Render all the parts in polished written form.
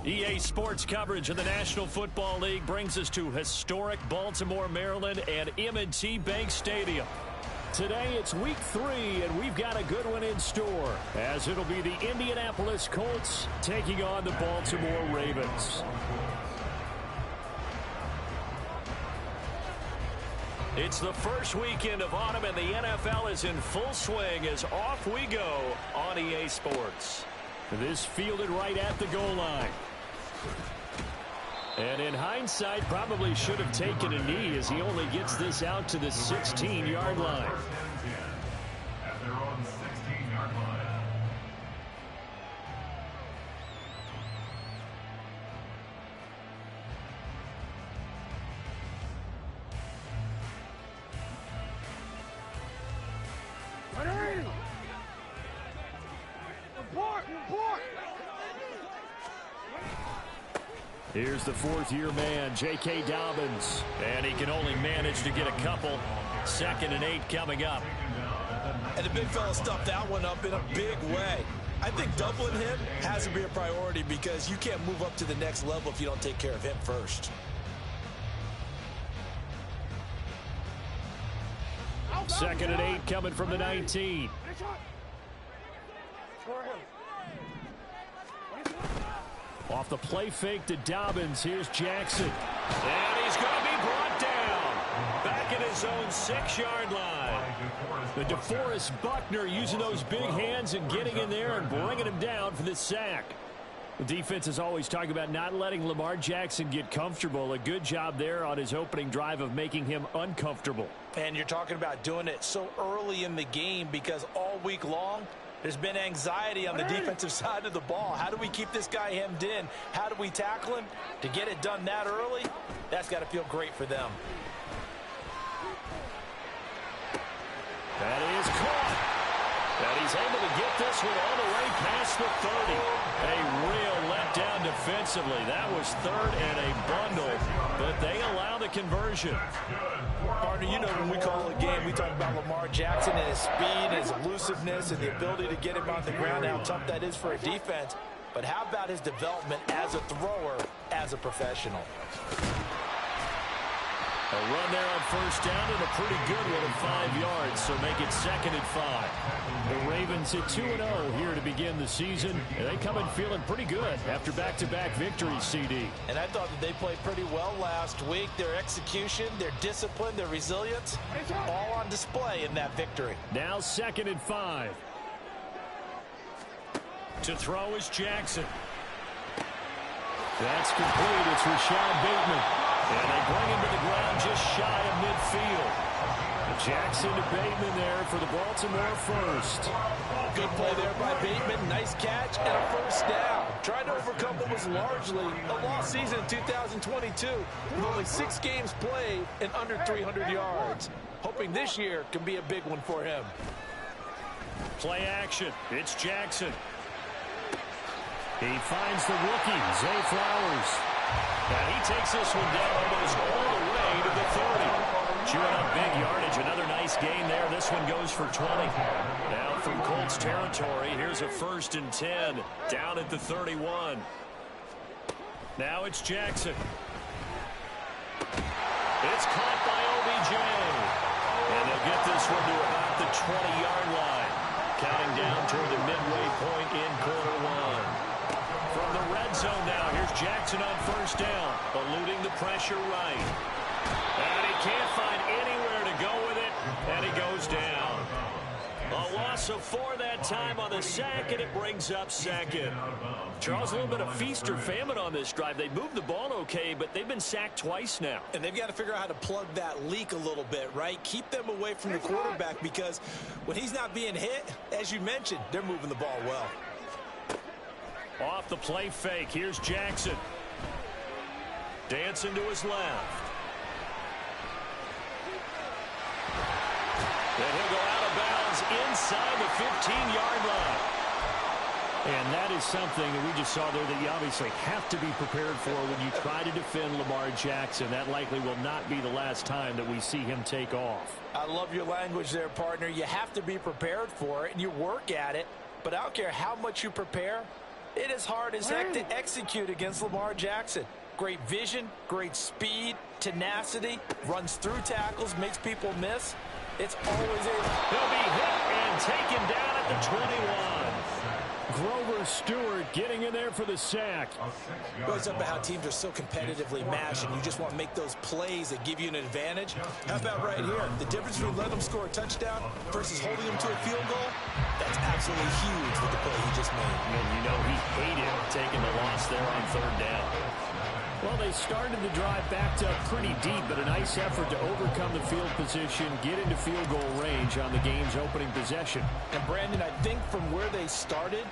EA Sports coverage of the National Football League brings us to historic Baltimore, Maryland, and M&T Bank Stadium. Today, it's week 3, and we've got a good one in store, as it'll be the Indianapolis Colts taking on the Baltimore Ravens. It's the first weekend of autumn, and the NFL is in full swing as off we go on EA Sports. This fielded right at the goal line. And in hindsight, probably should have taken a knee as he only gets this out to the 16-yard line. At their own 16-yard line. Here's the fourth-year man, J.K. Dobbins. And he can only manage to get a couple. 2nd and 8 coming up. And the big fella stuffed that one up in a big way. I think doubling him has to be a priority because you can't move up to the next level if you don't take care of him first. 2nd and 8 coming from the 19. Off the play fake to Dobbins. Here's Jackson. And he's going to be brought down. Back at his own 6-yard line. The DeForest Buckner using those big hands and getting in there and bringing him down for the sack. The defense is always talking about not letting Lamar Jackson get comfortable. A good job there on his opening drive of making him uncomfortable. And you're talking about doing it so early in the game because all week long, there's been anxiety on the defensive side of the ball. How do we keep this guy hemmed in? How do we tackle him? To get it done that early, that's got to feel great for them. That is caught. And he's able to get this one all the way past the 30. A real letdown defensively. That was 3rd and a bundle, but they allow the conversion. Partner, you know when we call a game, we talk about Lamar Jackson and his speed, his elusiveness, and the ability to get him on the ground, how tough that is for a defense. But how about his development as a thrower, as a professional? A run there on 1st down and a pretty good one at 5 yards, so make it 2nd and 5. The Ravens at 2-0 here to begin the season, and they come in feeling pretty good after back-to-back victories, CD. And I thought that they played pretty well last week. Their execution, their discipline, their resilience, all on display in that victory. Now 2nd and 5. To throw is Jackson. That's complete. It's Rashad Bateman. And they bring him to the ground just shy of midfield. Jackson to Bateman there for the Baltimore first. Good play there by Bateman. Nice catch and a 1st down. Trying to overcome what was largely a lost season in 2022 with only 6 games played and under 300 yards. Hoping this year can be a big one for him. Play action. It's Jackson. He finds the rookie, Zay Flowers. And he takes this one down almost all the way to the 30. Chewing up big yardage. Another nice gain there. This one goes for 20. Now from Colts territory, here's a 1st and 10. Down at the 31. Now it's Jackson. It's caught by OBJ. And they'll get this one to about the 20-yard line. Counting down toward the midway point in quarter 1. From the red zone now, here's Jackson on 1st down, eluding the pressure right. And he can't find anywhere to go with it, and he goes down. A loss of 4 that time on the sack, and it brings up 2nd. Charles, a little bit of feast or famine on this drive. They moved the ball okay, but they've been sacked twice now. And they've got to figure out how to plug that leak a little bit, right? Keep them away from the quarterback because when he's not being hit, as you mentioned, they're moving the ball well. Off the play fake, here's Jackson. Dancing to his left. And he'll go out of bounds inside the 15-yard line. And that is something that we just saw there that you obviously have to be prepared for when you try to defend Lamar Jackson. That likely will not be the last time that we see him take off. I love your language there, partner. You have to be prepared for it, and you work at it. But I don't care how much you prepare, It is hard as heck to execute against Lamar Jackson. Great vision, great speed, tenacity, runs through tackles, makes people miss. It's always He'll be hit and taken down at the 21. Grover Stewart getting in there for the sack. Goes up about how teams are so competitively matched, and you just want to make those plays that give you an advantage. How about right here? The difference between letting them score a touchdown versus holding them to a field goal, that's absolutely huge with the play he just made. And you know he hated taking the loss there on third down. Well, they started the drive backed up pretty deep, but a nice effort to overcome the field position, get into field goal range on the game's opening possession. And, Brandon, I think from where they started,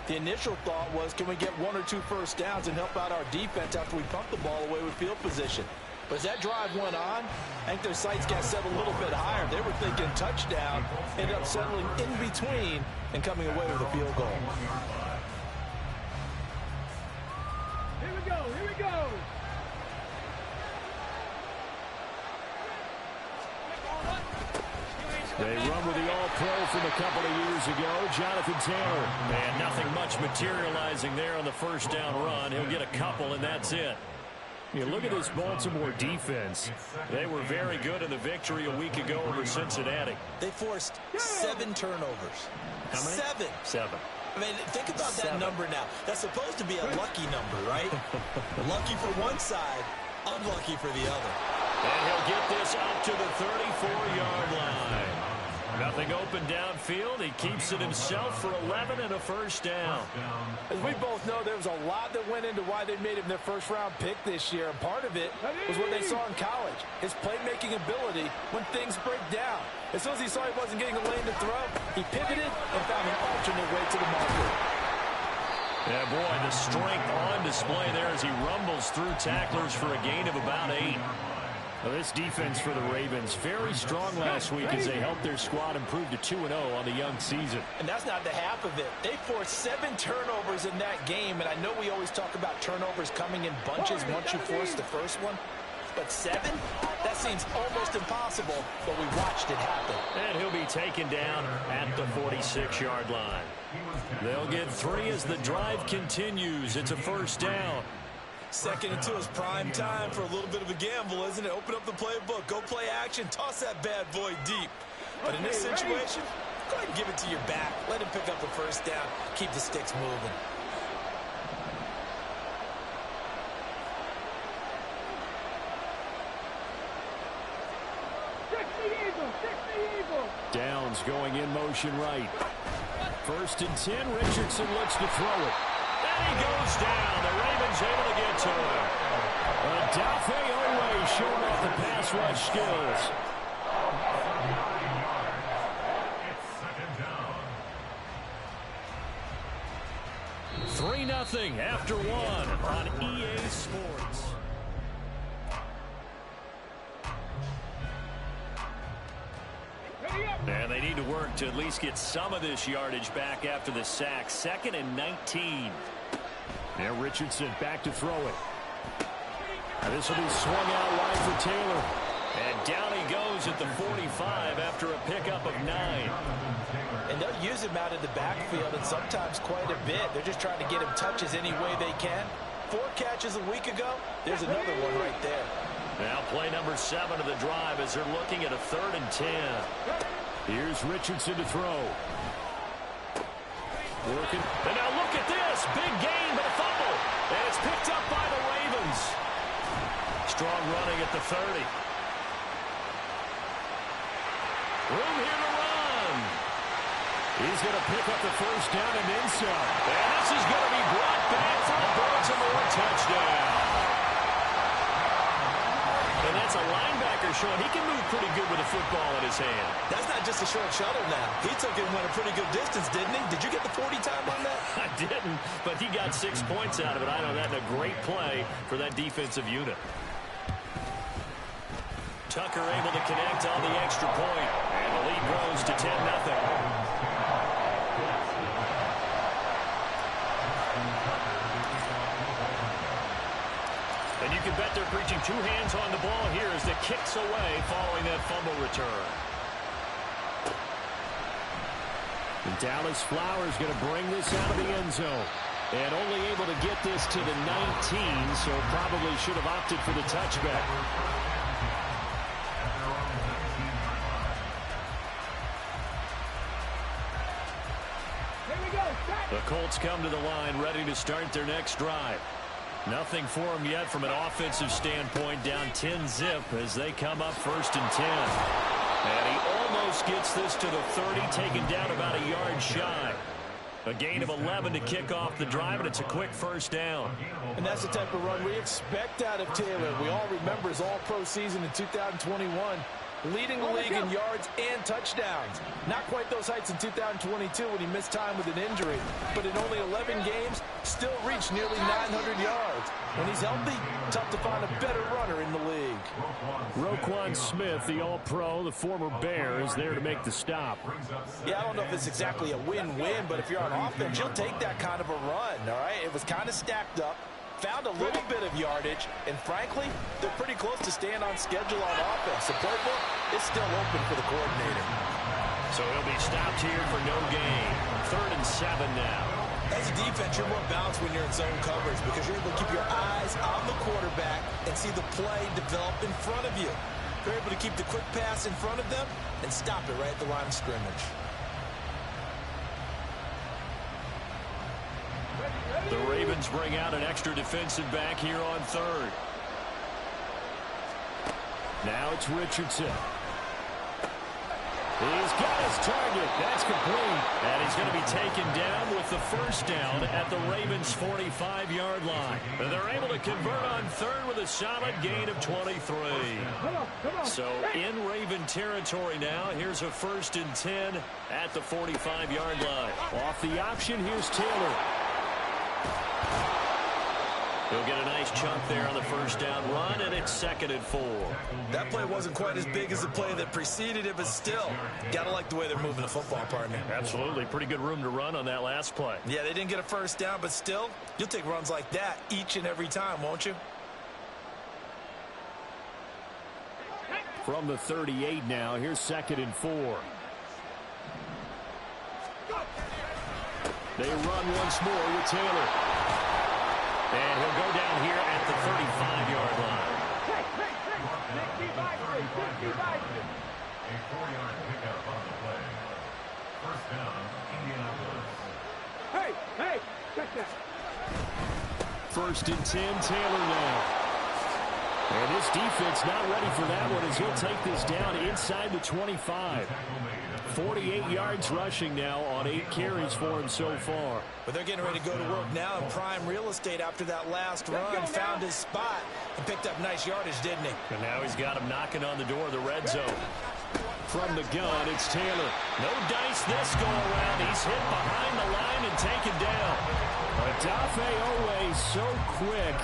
the initial thought was, can we get 1 or 2 first downs and help out our defense after we pump the ball away with field position? But as that drive went on, I think their sights got set a little bit higher. They were thinking touchdown, ended up settling in between and coming away with a field goal. Here we go, here we go. They run with the All-Pro from a couple of years ago, Jonathan Taylor. And nothing much materializing there on the first down run. He'll get a couple, and that's it. You look at this Baltimore defense. They were very good in the victory a week ago over Cincinnati. They forced 7 turnovers. How many? 7. 7. I mean, think about that number now. That's supposed to be a lucky number, right? Lucky for one side, unlucky for the other. And he'll get this up to the 34-yard line. Nothing open downfield. He keeps it himself for 11 and a first down. As we both know, there was a lot that went into why they made him their first-round pick this year. And part of it was what they saw in college, his playmaking ability when things break down. As soon as he saw he wasn't getting a lane to throw, he pivoted and found an alternate way to the market. Yeah, boy, the strength on display there as he rumbles through tacklers for a gain of about 8. Well, this defense for the Ravens, very strong last week as they helped their squad improve to 2-0 on the young season. And that's not the half of it. They forced 7 turnovers in that game, and I know we always talk about turnovers coming in bunches once you force the first one. But 7? That seems almost impossible, but we watched it happen. And he'll be taken down at the 46-yard line. They'll get 3 as the drive continues. It's a first down. 2nd and 2 is prime time for a little bit of a gamble, isn't it? Open up the playbook, go play action, toss that bad boy deep. But in this situation, go ahead and give it to your back. Let him pick up the first down. Keep the sticks moving. Downs going in motion right. 1st and 10, Richardson looks to throw it. And he goes down. The Ravens able to get to him. Odafe Oweh showing off the pass rush skills. It's 3-0 after 1 on EA Sports. And they need to work to at least get some of this yardage back after the sack. 2nd and 19. Now Richardson back to throw it. And this will be swung out wide for Taylor. And down he goes at the 45 after a pickup of 9. And they'll use him out in the backfield, and sometimes quite a bit. They're just trying to get him touches any way they can. 4 catches a week ago. There's another one right there. Now play number 7 of the drive as they're looking at a 3rd and 10. Here's Richardson to throw. Working. And now look at this. Big gain, but a fumble. And it's picked up by the Ravens. Strong running at the 30. Room here to run. He's going to pick up the first down and then some. And this is going to be brought back for a Baltimore touchdown. And that's a linebacker showing he can move pretty good with a football in his hand. That's not just a short shuttle now. He took it and went a pretty good distance, didn't he? Did you get the 40 time on that? I didn't, but he got 6 points out of it. I know that's a great play for that defensive unit. Tucker able to connect on the extra point. And the lead grows to 10-0. And you can bet they're preaching 2 hands on the ball here as the kicks away following that fumble return. And Dallas Flowers going to bring this out of the end zone. And only able to get this to the 19, so probably should have opted for the touchback. The Colts come to the line ready to start their next drive. Nothing for them yet from an offensive standpoint, down 10-zip as they come up 1st and 10. And he almost gets this to the 30, taken down about a yard shy. A gain of 11 to kick off the drive, and it's a quick 1st down. And that's the type of run we expect out of Taylor. We all remember his all-pro season in 2021. Leading the league in yards and touchdowns. Not quite those heights in 2022 when he missed time with an injury, but in only 11 games, still reached nearly 900 yards. When he's healthy, tough to find a better runner in the league. Roquan Smith, the All-Pro, the former Bear, is there to make the stop. Yeah, I don't know if it's exactly a win-win, but if you're on offense, you'll take that kind of a run, all right? It was kind of stacked up. Found a little bit of yardage, and frankly, they're pretty close to staying on schedule on offense. The playbook is still open for the coordinator. So he'll be stopped here for no gain. 3rd and 7 now. As a defense, you're more balanced when you're in zone coverage because you're able to keep your eyes on the quarterback and see the play develop in front of you. You're able to keep the quick pass in front of them and stop it right at the line of scrimmage. The Ravens bring out an extra defensive back here on 3rd. Now it's Richardson. He's got his target. That's complete. And he's going to be taken down with the 1st down at the Ravens' 45-yard line. And they're able to convert on 3rd with a solid gain of 23. So in Raven territory now, here's a 1st and 10 at the 45-yard line. Off the option, here's Taylor. He'll get a nice chunk there on the 1st down run, and it's 2nd and 4. That play wasn't quite as big as the play that preceded it, but still, got to like the way they're moving the football, partner. Absolutely. Pretty good room to run on that last play. Yeah, they didn't get a 1st down, but still, you'll take runs like that each and every time, won't you? From the 38 now, here's 2nd and 4. They run once more with Taylor. And he'll go down here at the 35-yard line. A 4-yard pickup on the play. 1st down, Indianapolis. Hey, check that. 1st and 10, Taylor now. And this defense not ready for that one as he'll take this down inside the 25. 48 yards rushing now on 8 carries for him so far. But they're getting ready to go to work now in prime real estate after that last run. Found his spot and picked up nice yardage, didn't he? And now he's got him knocking on the door of the red zone. From the gun, it's Taylor. No dice this go around. He's hit behind the line and taken down. Odafe Oweh so quick,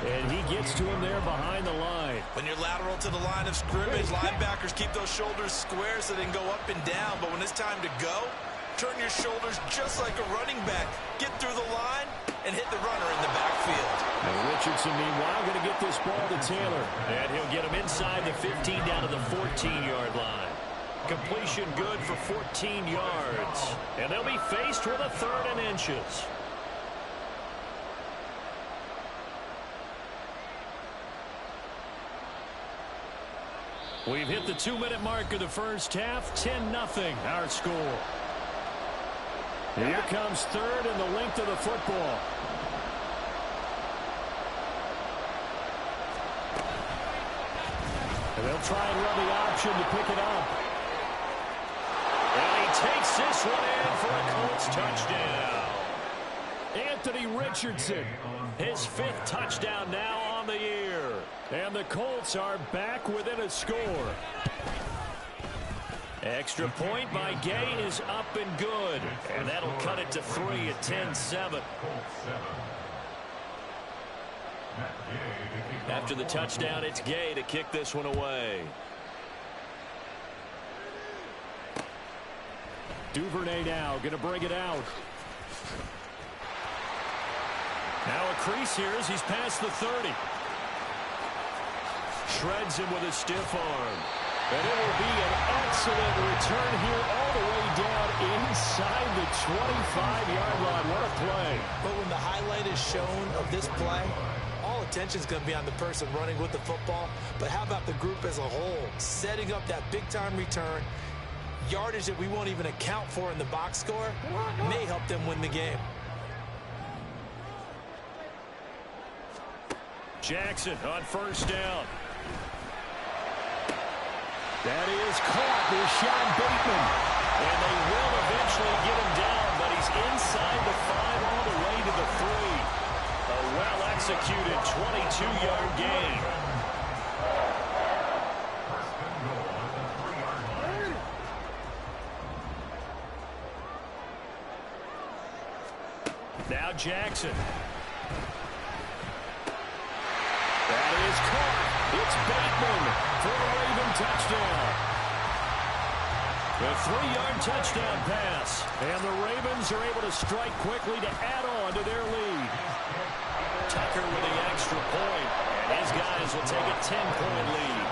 and he gets to him there behind the line. When you're lateral to the line of scrimmage, linebackers keep those shoulders square so they can go up and down. But when it's time to go, turn your shoulders just like a running back. Get through the line and hit the runner in the backfield. And Richardson, meanwhile, going to get this ball to Taylor. And he'll get him inside the 15 down to the 14-yard line. Completion good for 14 yards. And they'll be faced with a 3rd and inches. We've hit the 2-minute mark of the 1st half. 10-0 our score. Here comes 3rd and the length of the football. And they'll try and run the option to pick it up. And he takes this one in for a Colts touchdown. Anthony Richardson, his 5th touchdown now on the year. And the Colts are back within a score. Extra point by Gay is up and good. And that'll cut it to 3 at 10-7. After the touchdown, it's Gay to kick this one away. Duvernay now going to bring it out. Now a crease here as he's past the 30. Shreds him with a stiff arm. And it will be an excellent return here all the way down inside the 25-yard line. What a play. But when the highlight is shown of this play, all attention is going to be on the person running with the football. But how about the group as a whole? Setting up that big-time return, yardage that we won't even account for in the box score, may help them win the game. Jackson on first down. That is caught. Rashad Bateman. And they will eventually get him down, but he's inside the 5 all the way to the 3. A well-executed 22-yard gain. Now Jackson. That is caught. It's Bateman for the Raven touchdown. The 3-yard touchdown pass. And the Ravens are able to strike quickly to add on to their lead. Tucker with the extra point. And his guys will take a 10-point lead.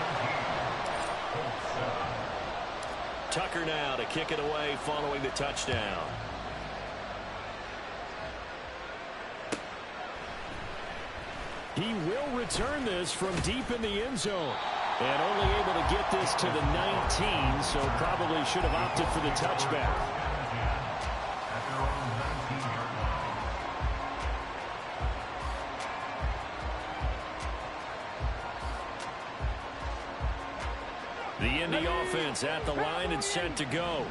Tucker now to kick it away following the touchdown. He will return this from deep in the end zone. And only able to get this to the 19, so probably should have opted for the touchback. The Indy offense at the line and set to go.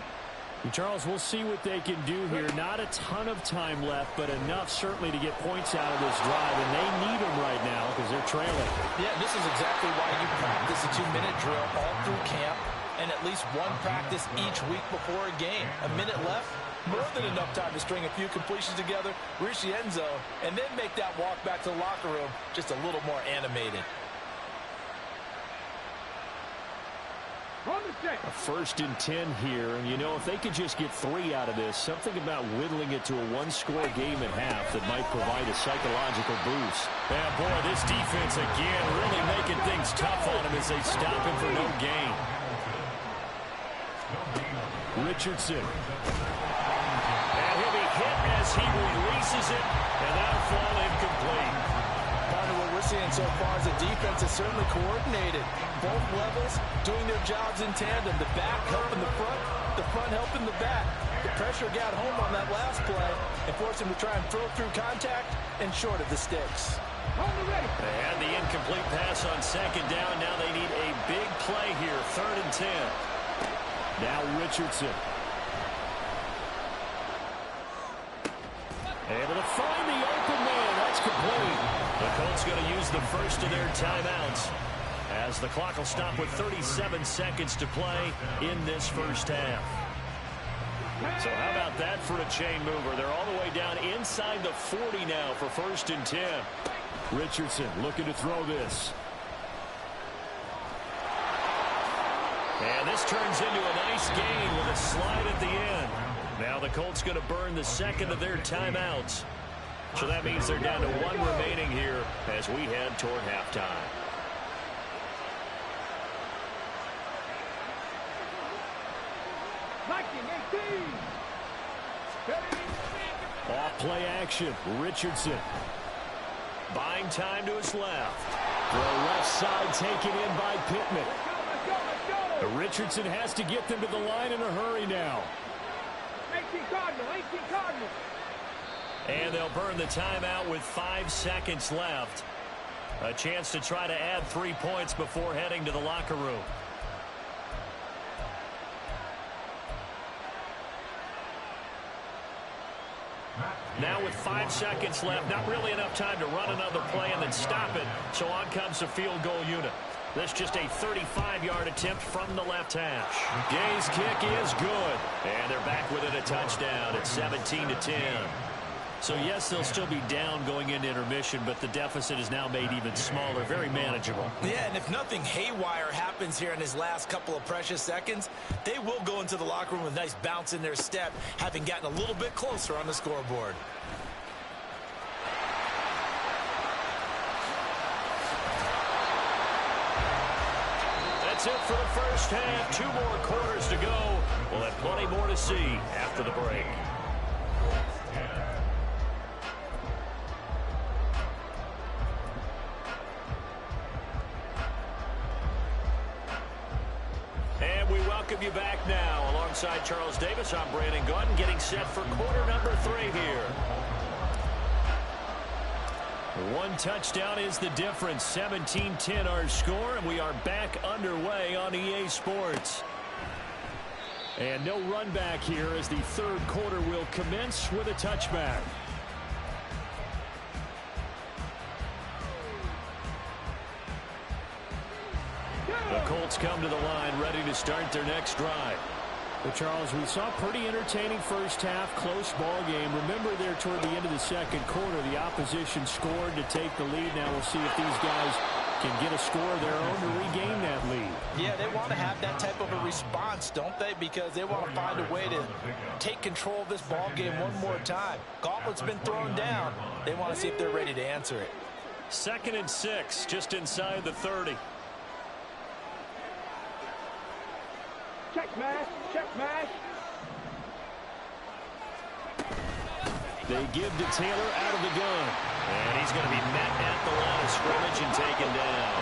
Charles, we'll see what they can do here. Not a ton of time left, but enough certainly to get points out of this drive, and they need them right now because they're trailing. Yeah, this is exactly why you practice a 2-minute drill all through camp and at least one practice each week before a game. A minute left, more than enough time to string a few completions together, reach the end zone, and then make that walk back to the locker room just a little more animated. A 1st and 10 here, and you know, if they could just get 3 out of this, something about whittling it to a 1-score game at half that might provide a psychological boost. Yeah, boy, this defense again really making things tough on him as they stop him for no gain. Richardson. And he'll be hit as he releases it, and that'll fall incomplete. What we're seeing so far is the defense is certainly coordinated. Both levels doing their jobs in tandem. The back helping the front helping the back. The pressure got home on that last play and forced him to try and throw through contact and short of the sticks. And the incomplete pass on 2nd down. Now they need a big play here. 3rd and 10. Now Richardson. Able to find the open man. That's complete. The Colts going to use the first of their timeouts as the clock will stop with 37 seconds to play in this first half. So how about that for a chain mover? They're all the way down inside the 40 now for 1st and 10. Richardson looking to throw this. And this turns into a nice gain with a slide at the end. Now the Colts going to burn the 2nd of their timeouts. So that means they're down to 1 remaining here as we head toward halftime. Off play action. Richardson. Buying time to his left. The left side taken in by Pittman. Richardson has to get them to the line in a hurry now. 18 Cardinal. And they'll burn the timeout with 5 seconds left. A chance to try to add 3 points before heading to the locker room. Now with 5 seconds left, not really enough time to run another play and then stop it. So on comes the field goal unit. That's just a 35-yard attempt from the left hash. Gay's kick is good. And they're back within a touchdown at 17-10. So, yes, they'll still be down going into intermission, but the deficit is now made even smaller, very manageable. Yeah, and if nothing haywire happens here in his last couple of precious seconds, they will go into the locker room with a nice bounce in their step, having gotten a little bit closer on the scoreboard. That's it for the first half. 2 more quarters to go. We'll have plenty more to see after the break. And we welcome you back now. Alongside Charles Davis, I'm Brandon Gaudin, getting set for quarter number 3 here. 1 touchdown is the difference. 17-10 our score, and we are back underway on EA Sports. And no run back here as the 3rd quarter will commence with a touchback. The Colts come to the line, ready to start their next drive. Well, Charles, we saw a pretty entertaining first half, close ball game. Remember there toward the end of the 2nd quarter, the opposition scored to take the lead. Now we'll see if these guys can get a score of their own to regain that lead. Yeah, they want to have that type of a response, don't they? Because they want to find a way to take control of this ball game one more time. Gauntlet's been thrown down. They want to see if they're ready to answer it. 2nd and 6, just inside the 30. Check mash, check mash. They give to Taylor out of the gun. And he's going to be met at the line of scrimmage and taken down.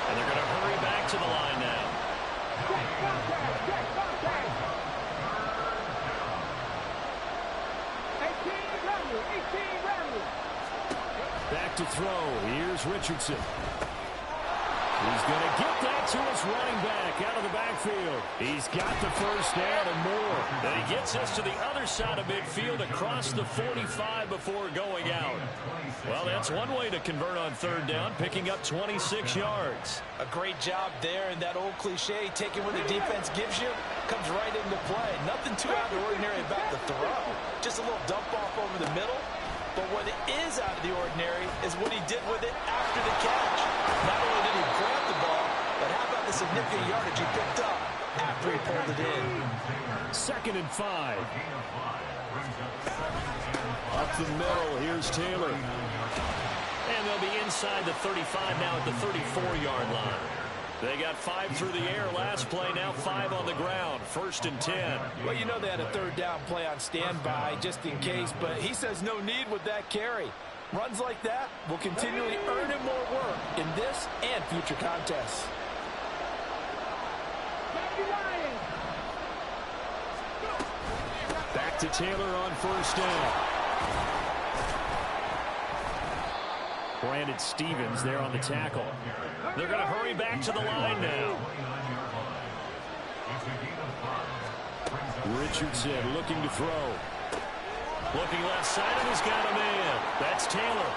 And they're going to hurry back to the line now. Check contact, check contact. 18 Ramley, 18 Ramley. Back to throw. Here's Richardson. He's going to get that to his running back out of the backfield. He's got the first down and more. And he gets us to the other side of midfield across the 45 before going out. Well, that's one way to convert on 3rd down, picking up 26 yards. A great job there, and that old cliche, taking what the defense gives you, comes right into play. Nothing too out of the ordinary about the throw. Just a little dump off over the middle. But what is out of the ordinary is what he did with it after the catch. Not only did he grab the ball, but how about the significant yardage he picked up after he pulled it in. 2nd and 5. Up the middle, here's Taylor. And they'll be inside the 35 now at the 34-yard line. They got 5 through the air last play, now 5 on the ground. 1st and 10. Well, you know they had a 3rd down play on standby just in case, but he says no need with that carry. Runs like that will continually earn him more work in this and future contests. Back to Taylor on 1st down. Brandon Stevens there on the tackle. They're going to hurry back to the line now. Richardson looking to throw. Looking left side, and he's got a man. That's Taylor.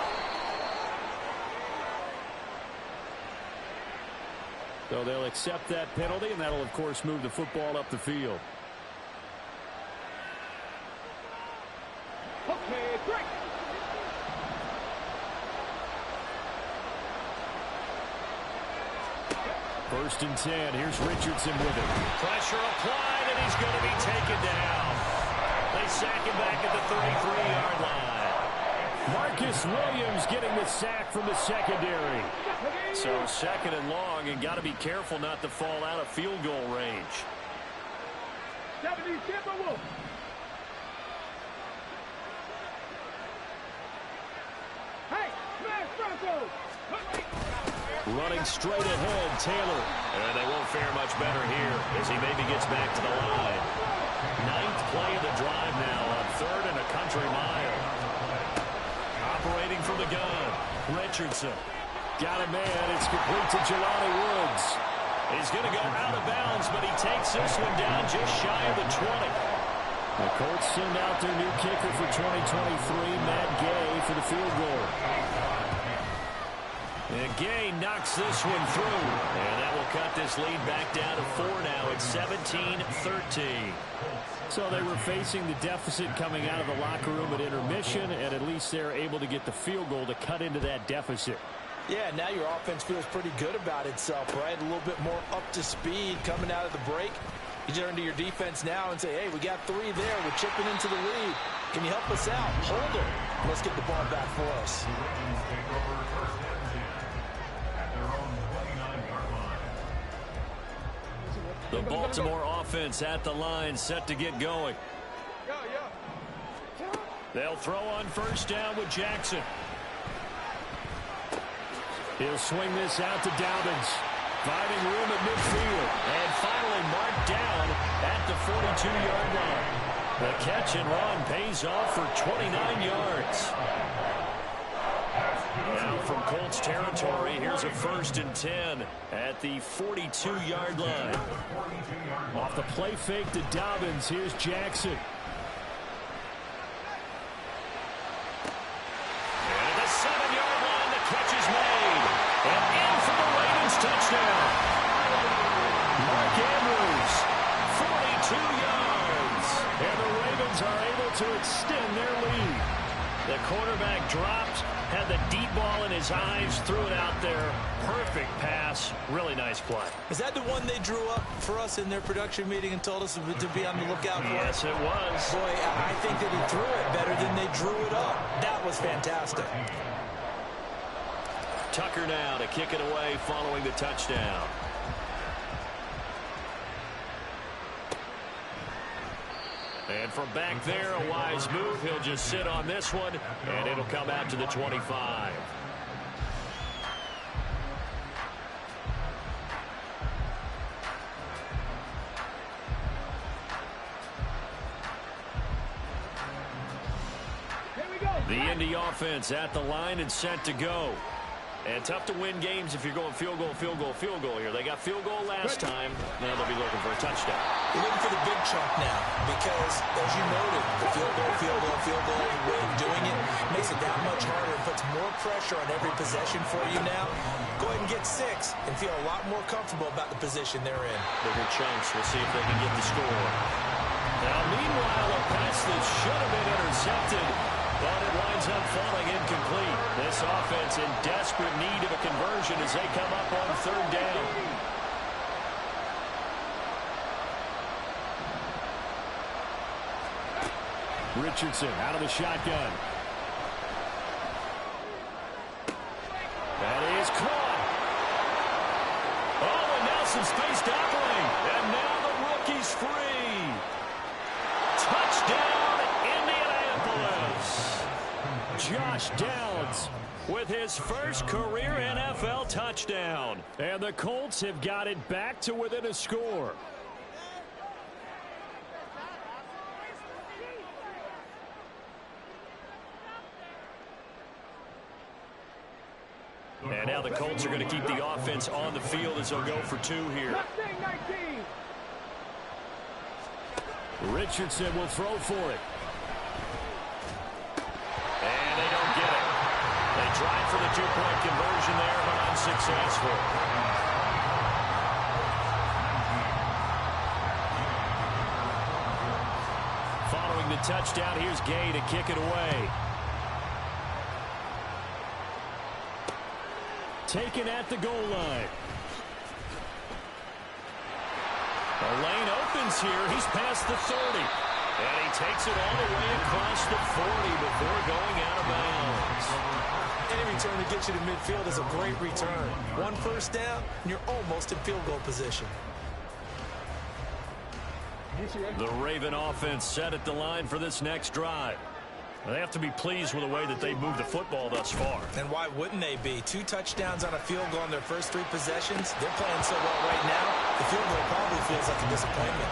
So they'll accept that penalty, and that'll, of course, move the football up the field. Okay, break. First and 10. Here's Richardson with it. Pressure applied, and he's going to be taken down. They sack him back at the 33-yard line. Marcus Williams getting the sack from the secondary. So 2nd and long, and got to be careful not to fall out of field goal range. 70 Timberwolves. Hey, smash Broncos. Running straight ahead, Taylor. And they won't fare much better here as he maybe gets back to the line. 9th play of the drive now on 3rd and a country mile. Operating from the gun, Richardson. Got a man. It's complete to Jelani Woods. He's going to go out of bounds, but he takes this one down just shy of the 20. The Colts send out their new kicker for 2023, Matt Gay, for the field goal. And Gay knocks this one through. And that will cut this lead back down to 4 now. It's 17-13. So they were facing the deficit coming out of the locker room at intermission, and at least they're able to get the field goal to cut into that deficit. Yeah, now your offense feels pretty good about itself, right? A little bit more up to speed coming out of the break. You turn to your defense now and say, hey, we got 3 there. We're chipping into the lead. Can you help us out? Hold it. Let's get the ball back for us. The Baltimore offense at the line, set to get going. They'll throw on first down with Jackson. He'll swing this out to Dobbins. Finding room at midfield. And finally marked down at the 42-yard line. The catch and run pays off for 29 yards. Now from Colts territory, here's a 1st and 10 at the 42-yard line. Off the play fake to Dobbins, here's Jackson. And in for the Ravens touchdown. Mark Andrews, 42 yards. And the Ravens are able to extend their lead. The quarterback dropped, had the deep ball in his eyes, threw it out there. Perfect pass. Really nice play. Is that the one they drew up for us in their production meeting and told us to be on the lookout for? Yes, it was. Boy, I think that he threw it better than they drew it up. That was fantastic. Tucker now to kick it away following the touchdown. And from back there, a wise move. He'll just sit on this one, and it'll come out to the 25. Here we go. The Indy offense at the line and set to go. And tough to win games if you're going field goal, field goal, field goal here. They got field goal last time. Now they'll be looking for a touchdown. We're looking for the big chunk now because, as you noted, the field goal way of doing it makes it that much harder. It puts more pressure on every possession for you now. Go ahead and get 6 and feel a lot more comfortable about the position they're in. Bigger chunks. We'll see if they can get the score. Now, meanwhile, a pass that should have been intercepted, but it winds up falling incomplete. This offense in desperate need of a conversion as they come up on 3rd down. Richardson out of the shotgun. That is caught. Oh, and now some space to operate. And now the rookie's free. Touchdown, Indianapolis. Josh Downs With his first career NFL touchdown. And the Colts have got it back to within a score. And now the Colts are going to keep the offense on the field as they'll go for 2 here. Richardson will throw for it. And they don't get it. They tried for the 2-point conversion there, but unsuccessful. Following the touchdown, here's Gay to kick it away. Taken at the goal line. The lane opens here. He's past the 30. And he takes it all the way across the 40 before going out of bounds. Any return to get you to midfield is a great return. 1 first down, and you're almost in field goal position. The Raven offense set at the line for this next drive. They have to be pleased with the way that they moved the football thus far. And why wouldn't they be? 2 touchdowns on a field goal in their first 3 possessions. They're playing so well right now, the field goal probably feels like a disappointment.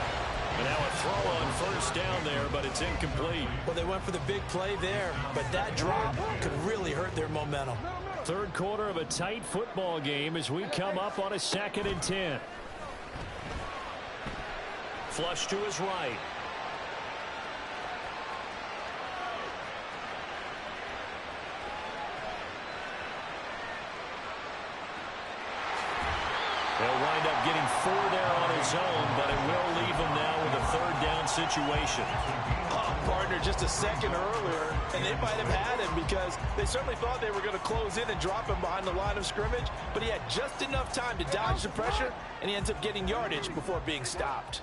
And now a throw on first down there, but it's incomplete. Well, they went for the big play there, but that drop could really hurt their momentum. Third quarter of a tight football game as we come up on a 2nd and 10. Flush to his right. They'll wind up getting 4 there on his own, but it will leave him now with a 3rd down situation. Partner just a second earlier, and they might have had him because they certainly thought they were going to close in and drop him behind the line of scrimmage, but he had just enough time to dodge the pressure, and he ends up getting yardage before being stopped.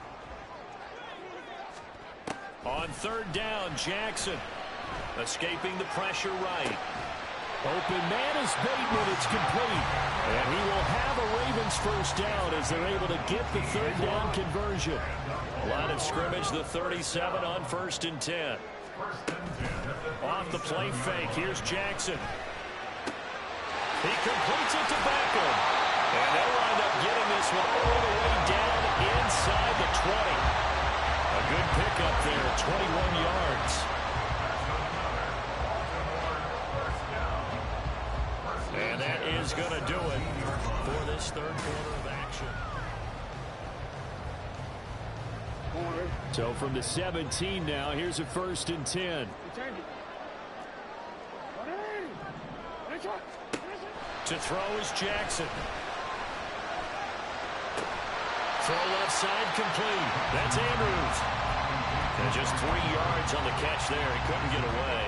On 3rd down, Jackson escaping the pressure right. Open man is Bateman. It's complete. And he will have a Ravens first down as they're able to get the third down conversion. Line of scrimmage, the 37 on 1st and 10. Off the play fake. Here's Jackson. He completes it to Beckham. And they'll wind up getting this one all the way down inside the 20. A good pickup there, 21 yards. And that is going to do it for this third quarter of action. So from the 17 now, here's a 1st and 10. To throw is Jackson. Throw left side complete. That's Andrews. And just 3 yards on the catch there. He couldn't get away.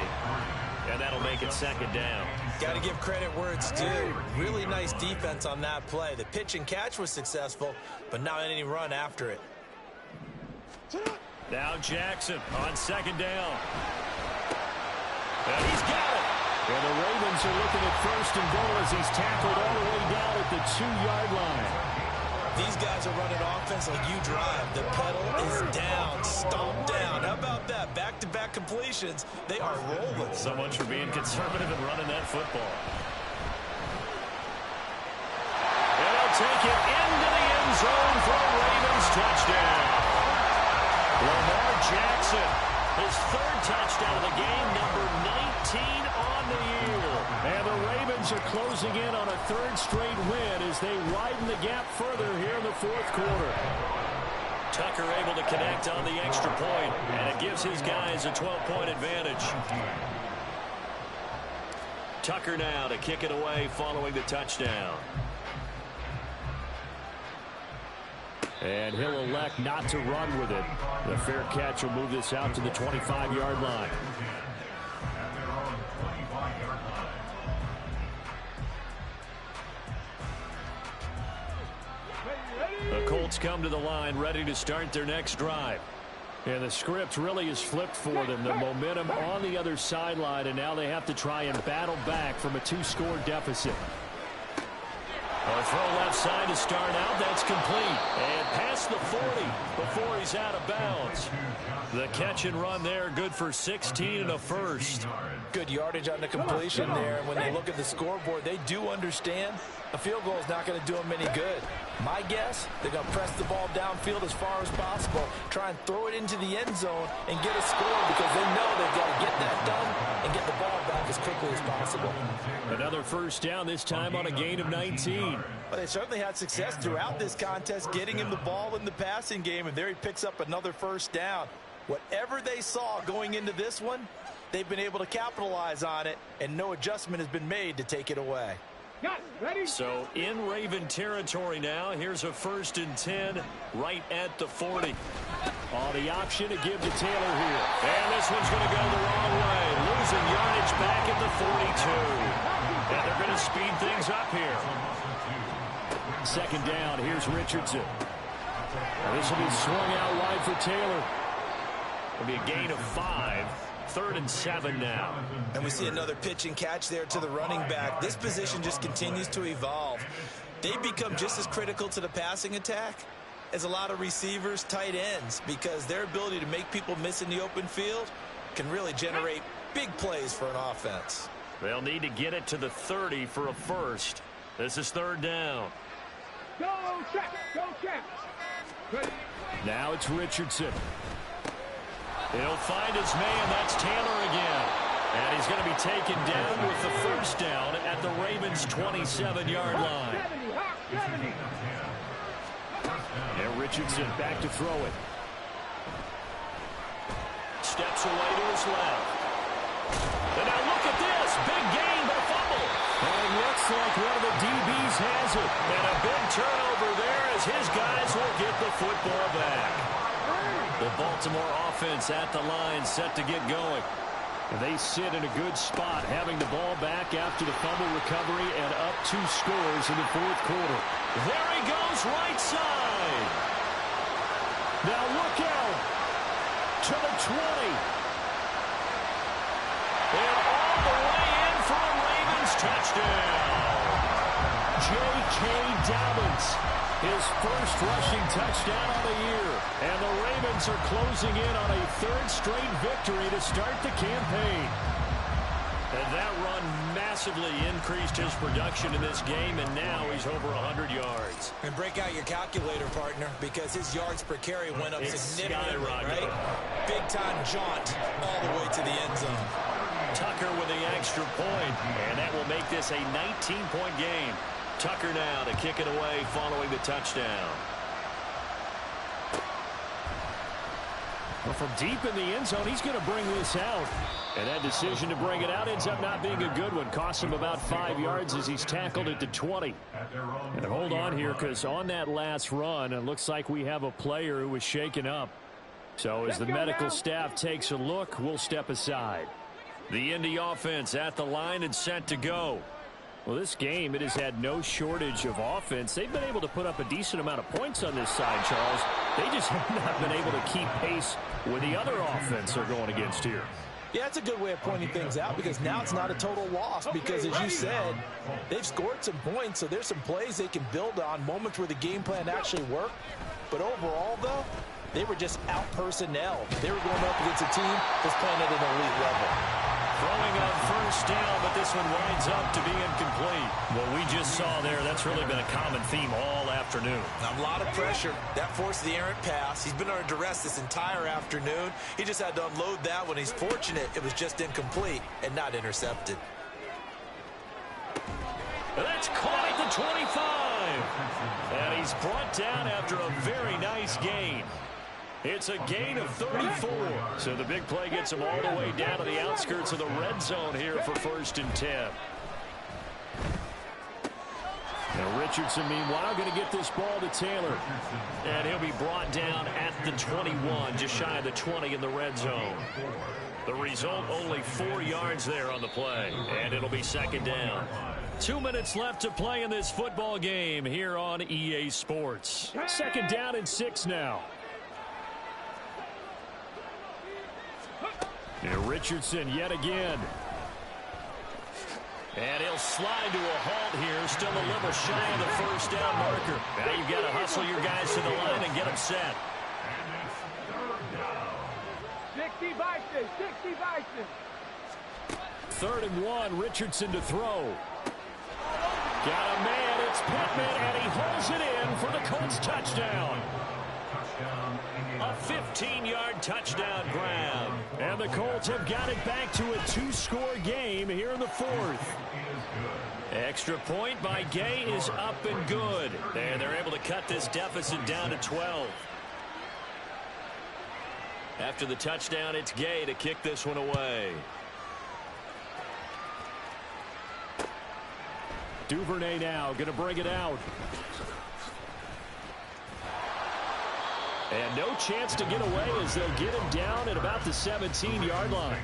And that'll make it 2nd down. Got to give credit where it's due. Really nice defense on that play. The pitch and catch was successful, but not any run after it. Now Jackson on 2nd down. And he's got it. And the Ravens are looking at 1st and goal as he's tackled all the way down at the 2-yard line. These guys are running offense like you drive. The pedal is down, stomped down. How about that? Back-to-back completions. They are rolling. So much for being conservative and running that football. And they'll take it into the end zone for a Ravens touchdown. Lamar Jackson, his 3rd touchdown of the game, number 19 on the year. And the Ravens are closing in on a 3rd straight win as they widen the gap further here in the 4th quarter. Tucker able to connect on the extra point, and it gives his guys a 12-point advantage. Tucker now to kick it away following the touchdown. And he'll elect not to run with it. The fair catch will move this out to the 25-yard line. The Colts come to the line ready to start their next drive. And the script really is flipped for them. The momentum on the other sideline, and now they have to try and battle back from a 2-score deficit. A throw left side to start out. That's complete. And past the 40 before he's out of bounds. The catch and run there, good for 16 and a first. Good yardage on the completion there. And when they look at the scoreboard, they do understand a field goal is not going to do them any good. My guess, they're going to press the ball downfield as far as possible, try and throw it into the end zone and get a score because they know they've got to get that done and get the ball back as quickly as possible. Another first down, this time on a gain of 19. Well, they certainly had success throughout this contest getting him the ball in the passing game, and there he picks up another first down. Whatever they saw going into this one, they've been able to capitalize on it, and no adjustment has been made to take it away. So in Raven territory now, here's a 1st and 10 right at the 40. On the option to give to Taylor here. And this one's going to go the wrong way. Losing yardage back at the 42. And they're going to speed things up here. 2nd down, here's Richardson. This will be swung out wide for Taylor. It'll be a gain of 5. 3rd and 7 now. And we see another pitch and catch there to the running back. This position just continues to evolve. They become just as critical to the passing attack as a lot of receivers, tight ends, because their ability to make people miss in the open field can really generate big plays for an offense. They'll need to get it to the 30 for a first. This is 3rd down. Go, check, go, check. Ready. Now it's Richardson. He'll find his man. That's Taylor again. And he's going to be taken down with the first down at the Ravens' 27-yard line. 70. And Richardson back to throw it. Steps away to his left. And now look at this. Big gain, but a fumble. And it looks like one of the DBs has it. And a big turnover there as his guys will get the football back. The Baltimore offense at the line set to get going. They sit in a good spot, having the ball back after the fumble recovery and up 2 scores in the 4th quarter. There he goes, right side. Now look out to the 20. And all the way in for a Ravens touchdown. J.K. Dobbins, his first rushing touchdown of the year. And the Ravens are closing in on a third straight victory to start the campaign. And that run massively increased his production in this game, and now he's over 100 yards. And break out your calculator, partner, because his yards per carry went up significantly, right? Big-time jaunt all the way to the end zone. Tucker with the extra point, and that will make this a 19-point game. Tucker now to kick it away following the touchdown. Well, from deep in the end zone, he's going to bring this out. And that decision to bring it out ends up not being a good one. Cost him about 5 yards as he's tackled at the 20. And hold on here, because on that last run, it looks like we have a player who was shaken up. So as the medical staff takes a look, we'll step aside. The Indy offense at the line and set to go. Well, this game, it has had no shortage of offense. They've been able to put up a decent amount of points on this side, Charles. They just have not been able to keep pace with the other offense they're going against here. Yeah, that's a good way of pointing things out, because now it's not a total loss, because as you said, they've scored some points, so there's some plays they can build on, moments where the game plan actually worked. But overall, though, they were just out-personnel. They were going up against a team that's playing at an elite level. Throwing on first down, but this one winds up to be incomplete. What we just saw there, that's really been a common theme all afternoon. A lot of pressure. That forced the errant pass. He's been under duress this entire afternoon. He just had to unload that one. He's fortunate it was just incomplete and not intercepted. That's caught at the 25. And he's brought down after a very nice gain. It's a gain of 34. So the big play gets him all the way down to the outskirts of the red zone here for 1st and 10. Now Richardson, meanwhile, going to get this ball to Taylor. And he'll be brought down at the 21, just shy of the 20 in the red zone. The result, only 4 yards there on the play. And it'll be 2nd down. 2 minutes left to play in this football game here on EA Sports. 2nd down and 6 now. And Richardson yet again. And he'll slide to a halt here. Still a little shy of the 1st down marker. Now you've got to hustle your guys to the line and get them set. 60 Bison, 60 Bison. 3rd and 1, Richardson to throw. Got a man, it's Pittman, and he holds it in for the Colts touchdown. A 15-yard touchdown grab. And the Colts have got it back to a 2-score game here in the 4th. Extra point by Gay is up and good. And they're able to cut this deficit down to 12. After the touchdown, it's Gay to kick this one away. Duvernay now going to bring it out. And no chance to get away as they'll get him down at about the 17-yard line.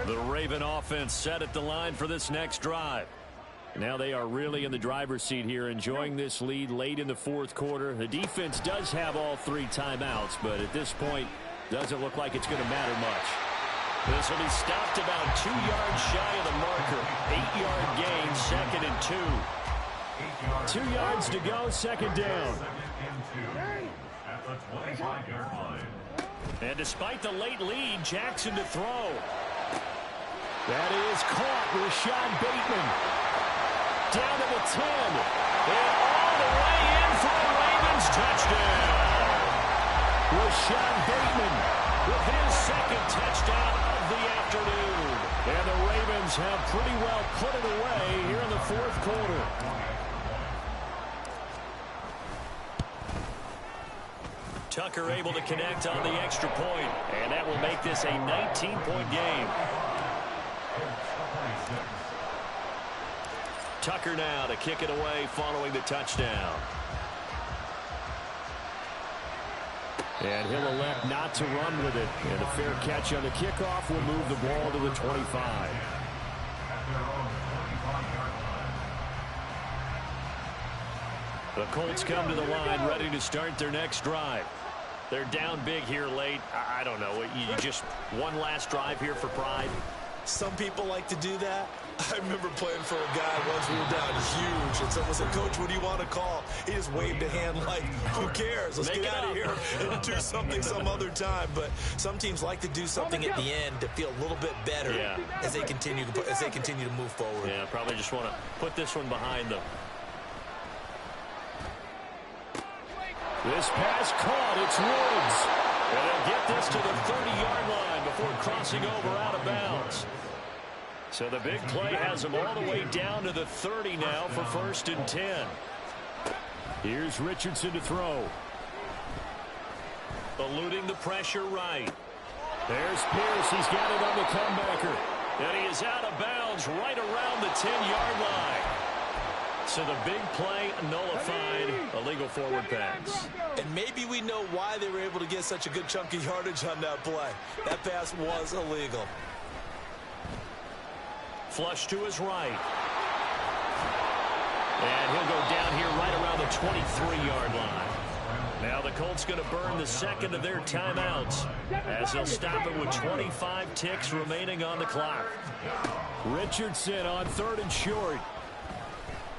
The Raven offense set at the line for this next drive. Now they are really in the driver's seat here, enjoying this lead late in the 4th quarter. The defense does have all 3 timeouts, but at this point, doesn't look like it's going to matter much. This will be stopped about 2 yards shy of the marker. 8-yard gain, 2nd and 2. 2 yards to go, 2nd down. And despite the late lead, Jackson to throw. That is caught. Rashad Bateman down to the 10. And all the way in for a Ravens touchdown. Rashad Bateman with his 2nd touchdown of the afternoon. And the Ravens have pretty well put it away here in the 4th quarter. Tucker able to connect on the extra point, and that will make this a 19-point game. Tucker now to kick it away following the touchdown. And he'll elect not to run with it. And a fair catch on the kickoff will move the ball to the 25. The Colts come to the line ready to start their next drive. They're down big here late. I don't know. You just one last drive here for pride. Some people like to do that. I remember playing for a guy once we were down huge, and someone said, "Coach, what do you want to call?" He just waved a hand like, who cares? Let's get out of here and do something some other time. But some teams like to do something at the end to feel a little bit better as they continue to move forward. Yeah, probably just want to put this one behind them. This pass caught. It's Woods. And they'll get this to the 30-yard line before crossing over out of bounds. So the big play has them all the way down to the 30 now for 1st and 10. Here's Richardson to throw. Eluding the pressure right. There's Pierce. He's got it on the comebacker. And he is out of bounds right around the 10-yard line. So the big play nullified, illegal forward pass. And maybe we know why they were able to get such a good chunk of yardage on that play. That pass was illegal. Flush to his right. And he'll go down here right around the 23-yard line. Now the Colts going to burn the second of their timeouts as they'll stop it with 25 ticks remaining on the clock. Richardson on 3rd and short.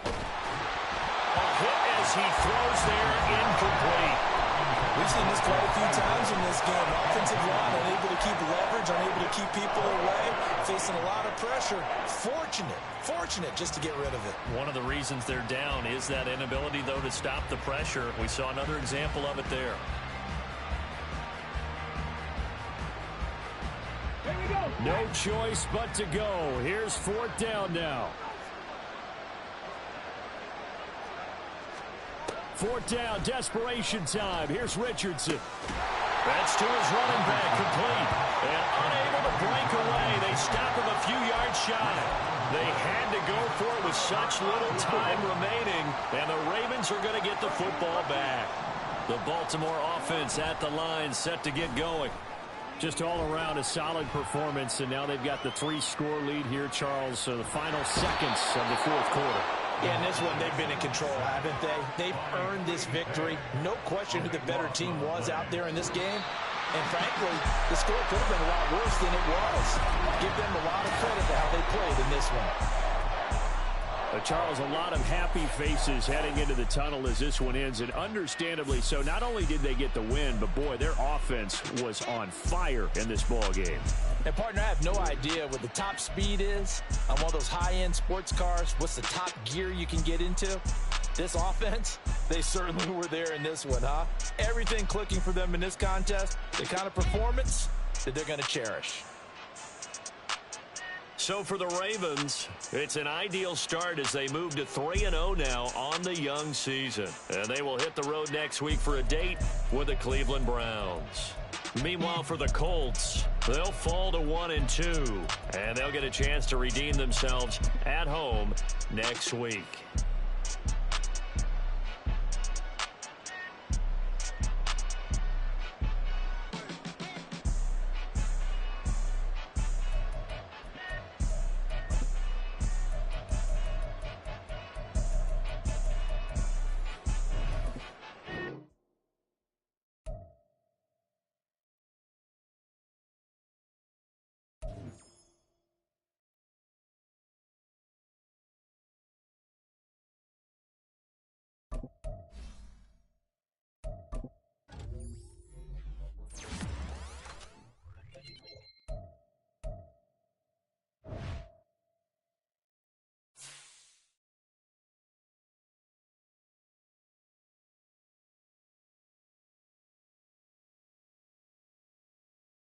A hit as he throws there, incomplete. We've seen this quite a few times in this game. Offensive line unable to keep leverage, unable to keep people away, facing a lot of pressure. Fortunate just to get rid of it. One of the reasons they're down is that inability, though, to stop the pressure. We saw another example of it there. No choice but to go. Here's 4th down now. 4th down, desperation time. Here's Richardson. That's to his running back, complete. And unable to break away. They stop him a few yards shy. They had to go for it with such little time remaining. And the Ravens are going to get the football back. The Baltimore offense at the line, set to get going. Just all around a solid performance. And now they've got the 3-score lead here, Charles. So the final seconds of the 4th quarter. Yeah, in this one, they've been in control, haven't they? They've earned this victory. No question who the better team was out there in this game. And frankly, the score could have been a lot worse than it was. Give them a lot of credit for how they played in this one. Charles, a lot of happy faces heading into the tunnel as this one ends, and understandably so. Not only did they get the win, but boy, their offense was on fire in this ball game. And partner, I have no idea what the top speed is on one of those high-end sports cars. What's the top gear you can get into? This offense, they certainly were there in this one, huh? Everything clicking for them in this contest, the kind of performance that they're going to cherish. So for the Ravens, it's an ideal start as they move to 3-0 now on the young season. And they will hit the road next week for a date with the Cleveland Browns. Meanwhile, for the Colts, they'll fall to 1-2, and they'll get a chance to redeem themselves at home next week.